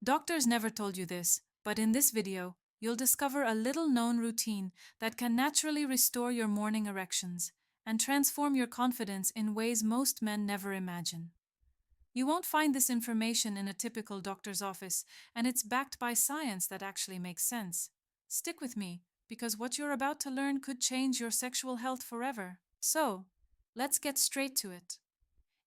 Doctors never told you this, but in this video, you'll discover a little-known routine that can naturally restore your morning erections and transform your confidence in ways most men never imagine. You won't find this information in a typical doctor's office, and it's backed by science that actually makes sense. Stick with me, because what you're about to learn could change your sexual health forever. So, let's get straight to it.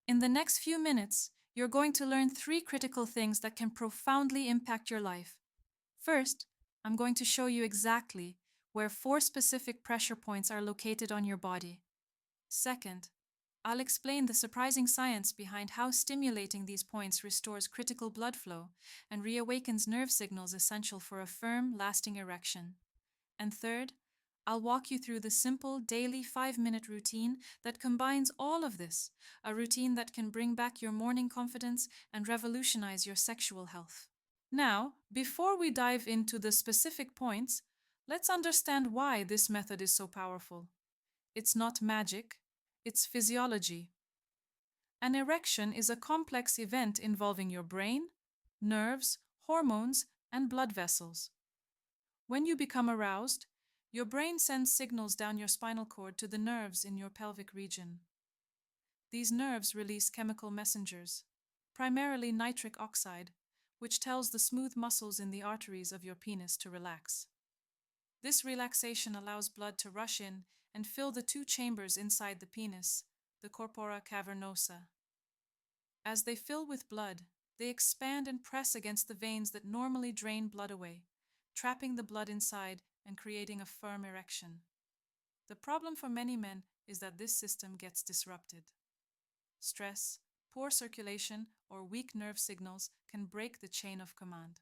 In the next few minutes, you're going to learn 3 critical things that can profoundly impact your life. First, I'm going to show you exactly where 4 specific pressure points are located on your body. Second, I'll explain the surprising science behind how stimulating these points restores critical blood flow and reawakens nerve signals essential for a firm, lasting erection. And third, I'll walk you through the simple daily 5-minute routine that combines all of this, a routine that can bring back your morning confidence and revolutionize your sexual health. Now, before we dive into the specific points, let's understand why this method is so powerful. It's not magic, it's physiology. An erection is a complex event involving your brain, nerves, hormones, and blood vessels. When you become aroused, your brain sends signals down your spinal cord to the nerves in your pelvic region. These nerves release chemical messengers, primarily nitric oxide, which tells the smooth muscles in the arteries of your penis to relax. This relaxation allows blood to rush in and fill the 2 chambers inside the penis, the corpora cavernosa. As they fill with blood, they expand and press against the veins that normally drain blood away, trapping the blood inside and creating a firm erection. The problem for many men is that this system gets disrupted. Stress, poor circulation, or weak nerve signals can break the chain of command.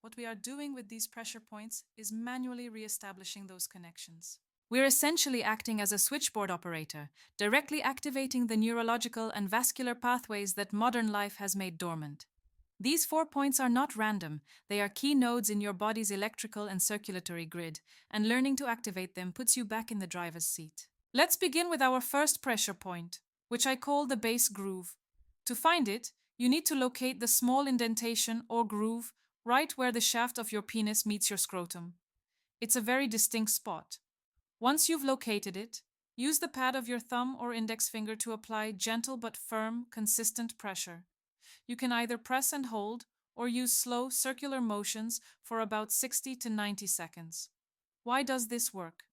What we are doing with these pressure points is manually re-establishing those connections. We're essentially acting as a switchboard operator, directly activating the neurological and vascular pathways that modern life has made dormant. These 4 points are not random, they are key nodes in your body's electrical and circulatory grid, and learning to activate them puts you back in the driver's seat. Let's begin with our first pressure point, which I call the base groove. To find it, you need to locate the small indentation or groove right where the shaft of your penis meets your scrotum. It's a very distinct spot. Once you've located it, use the pad of your thumb or index finger to apply gentle but firm, consistent pressure. You can either press and hold or use slow circular motions for about 60 to 90 seconds. Why does this work?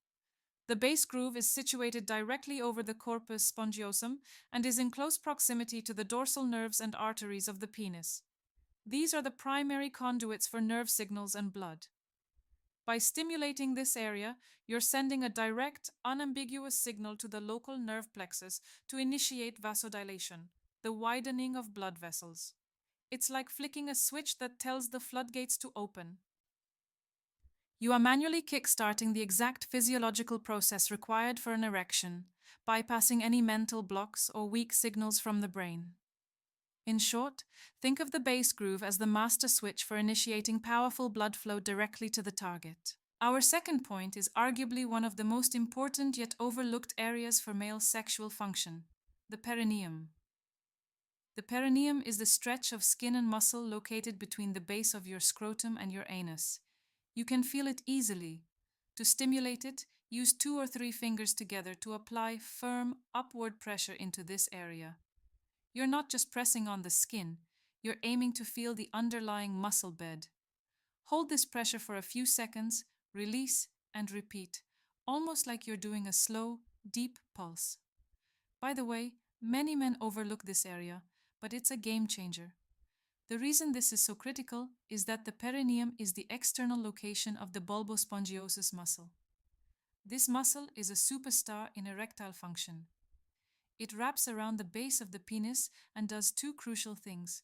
The base groove is situated directly over the corpus spongiosum and is in close proximity to the dorsal nerves and arteries of the penis. These are the primary conduits for nerve signals and blood. By stimulating this area, you're sending a direct, unambiguous signal to the local nerve plexus to initiate vasodilation, the widening of blood vessels. It's like flicking a switch that tells the floodgates to open. You are manually kick-starting the exact physiological process required for an erection, bypassing any mental blocks or weak signals from the brain. In short, think of the base groove as the master switch for initiating powerful blood flow directly to the target. Our second point is arguably one of the most important yet overlooked areas for male sexual function, the perineum. The perineum is the stretch of skin and muscle located between the base of your scrotum and your anus. You can feel it easily. To stimulate it, use 2 or 3 fingers together to apply firm, upward pressure into this area. You're not just pressing on the skin, you're aiming to feel the underlying muscle bed. Hold this pressure for a few seconds, release, and repeat, almost like you're doing a slow, deep pulse. By the way, many men overlook this area, but it's a game changer. The reason this is so critical is that the perineum is the external location of the bulbospongiosus muscle. This muscle is a superstar in erectile function. It wraps around the base of the penis and does 2 crucial things.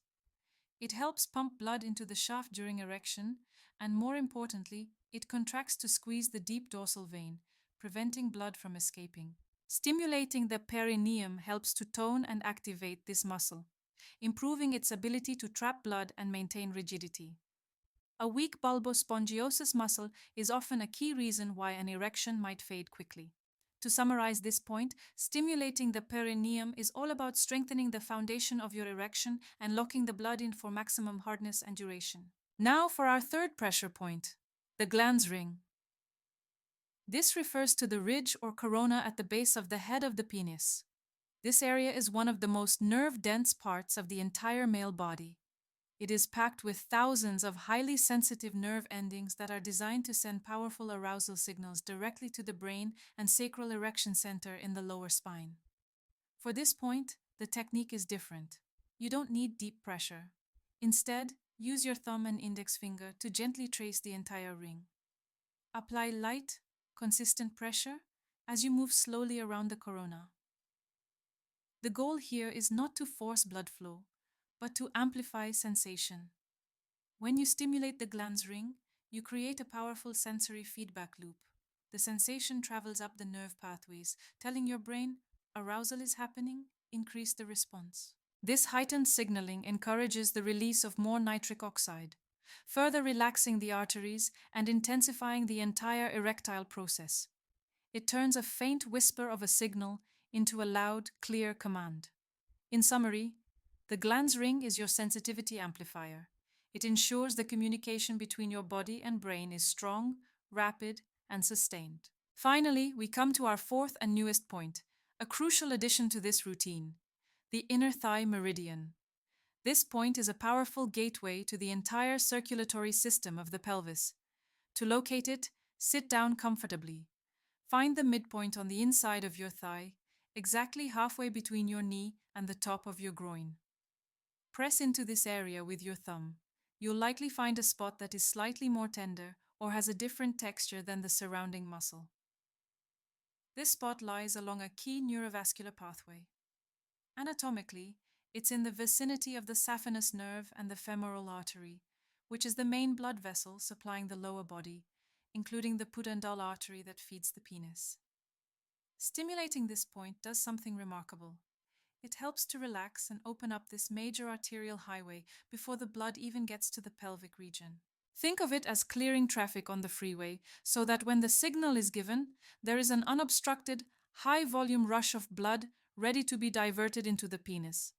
It helps pump blood into the shaft during erection, and more importantly, it contracts to squeeze the deep dorsal vein, preventing blood from escaping. Stimulating the perineum helps to tone and activate this muscle, improving its ability to trap blood and maintain rigidity. A weak bulbospongiosus muscle is often a key reason why an erection might fade quickly. To summarize this point, stimulating the perineum is all about strengthening the foundation of your erection and locking the blood in for maximum hardness and duration. Now for our third pressure point, the glans ring. This refers to the ridge or corona at the base of the head of the penis. This area is one of the most nerve-dense parts of the entire male body. It is packed with thousands of highly sensitive nerve endings that are designed to send powerful arousal signals directly to the brain and sacral erection center in the lower spine. For this point, the technique is different. You don't need deep pressure. Instead, use your thumb and index finger to gently trace the entire ring. Apply light, consistent pressure as you move slowly around the corona. The goal here is not to force blood flow, but to amplify sensation. When you stimulate the glans ring, you create a powerful sensory feedback loop. The sensation travels up the nerve pathways, telling your brain, arousal is happening, increase the response. This heightened signaling encourages the release of more nitric oxide, further relaxing the arteries and intensifying the entire erectile process. It turns a faint whisper of a signal into a loud, clear command. In summary, the glans ring is your sensitivity amplifier. It ensures the communication between your body and brain is strong, rapid, and sustained. Finally, we come to our fourth and newest point, a crucial addition to this routine, the inner thigh meridian. This point is a powerful gateway to the entire circulatory system of the pelvis. To locate it, sit down comfortably. Find the midpoint on the inside of your thigh, exactly halfway between your knee and the top of your groin. Press into this area with your thumb. You'll likely find a spot that is slightly more tender or has a different texture than the surrounding muscle. This spot lies along a key neurovascular pathway. Anatomically, it's in the vicinity of the saphenous nerve and the femoral artery, which is the main blood vessel supplying the lower body, including the pudendal artery that feeds the penis. Stimulating this point does something remarkable. It helps to relax and open up this major arterial highway before the blood even gets to the pelvic region. Think of it as clearing traffic on the freeway so that when the signal is given, there is an unobstructed, high-volume rush of blood ready to be diverted into the penis.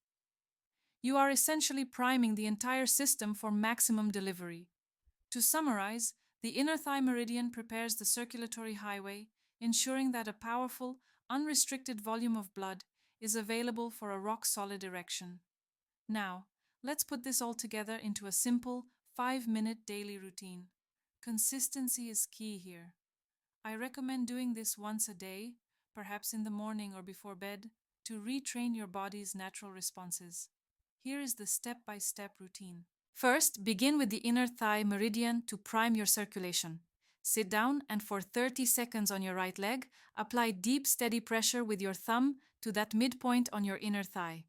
You are essentially priming the entire system for maximum delivery. To summarize, the inner thigh meridian prepares the circulatory highway, ensuring that a powerful, unrestricted volume of blood is available for a rock-solid erection. Now, let's put this all together into a simple, 5-minute daily routine. Consistency is key here. I recommend doing this once a day, perhaps in the morning or before bed, to retrain your body's natural responses. Here is the step-by-step routine. First, begin with the inner thigh meridian to prime your circulation. Sit down and for 30 seconds on your right leg, apply deep, steady pressure with your thumb to that midpoint on your inner thigh.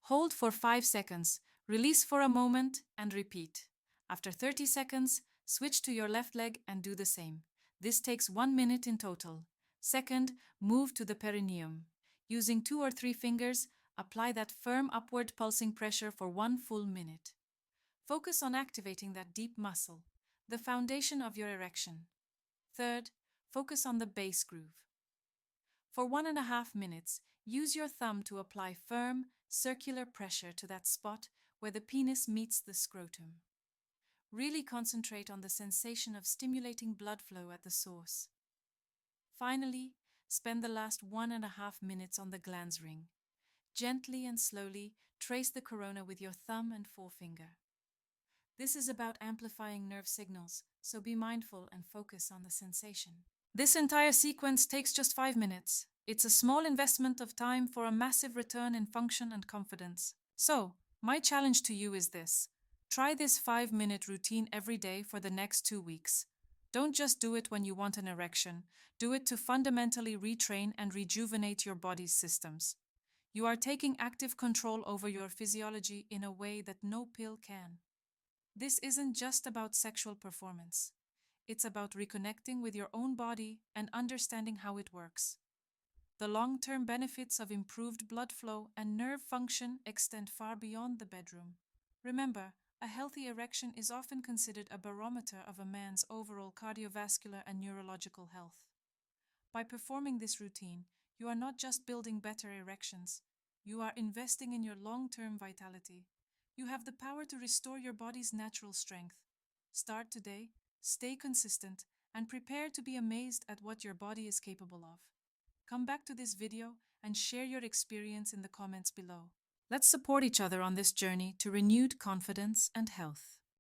Hold for 5 seconds, release for a moment, and repeat. After 30 seconds, switch to your left leg and do the same. This takes 1 minute in total. Second, move to the perineum. Using 2 or 3 fingers, apply that firm upward pulsing pressure for 1 full minute. Focus on activating that deep muscle, the foundation of your erection. Third, focus on the base groove. For 1.5 minutes, use your thumb to apply firm, circular pressure to that spot where the penis meets the scrotum. Really concentrate on the sensation of stimulating blood flow at the source. Finally, spend the last 1.5 minutes on the glans ring. Gently and slowly trace the corona with your thumb and forefinger. This is about amplifying nerve signals, so be mindful and focus on the sensation. This entire sequence takes just 5 minutes. It's a small investment of time for a massive return in function and confidence. So, my challenge to you is this. Try this 5-minute routine every day for the next 2 weeks. Don't just do it when you want an erection. Do it to fundamentally retrain and rejuvenate your body's systems. You are taking active control over your physiology in a way that no pill can. This isn't just about sexual performance. It's about reconnecting with your own body and understanding how it works. The long-term benefits of improved blood flow and nerve function extend far beyond the bedroom. Remember, a healthy erection is often considered a barometer of a man's overall cardiovascular and neurological health. By performing this routine, you are not just building better erections, you are investing in your long-term vitality. You have the power to restore your body's natural strength, Start today, stay consistent, and prepare to be amazed at what your body is capable of. Come back to this video and share your experience in the comments below. Let's support each other on this journey to renewed confidence and health.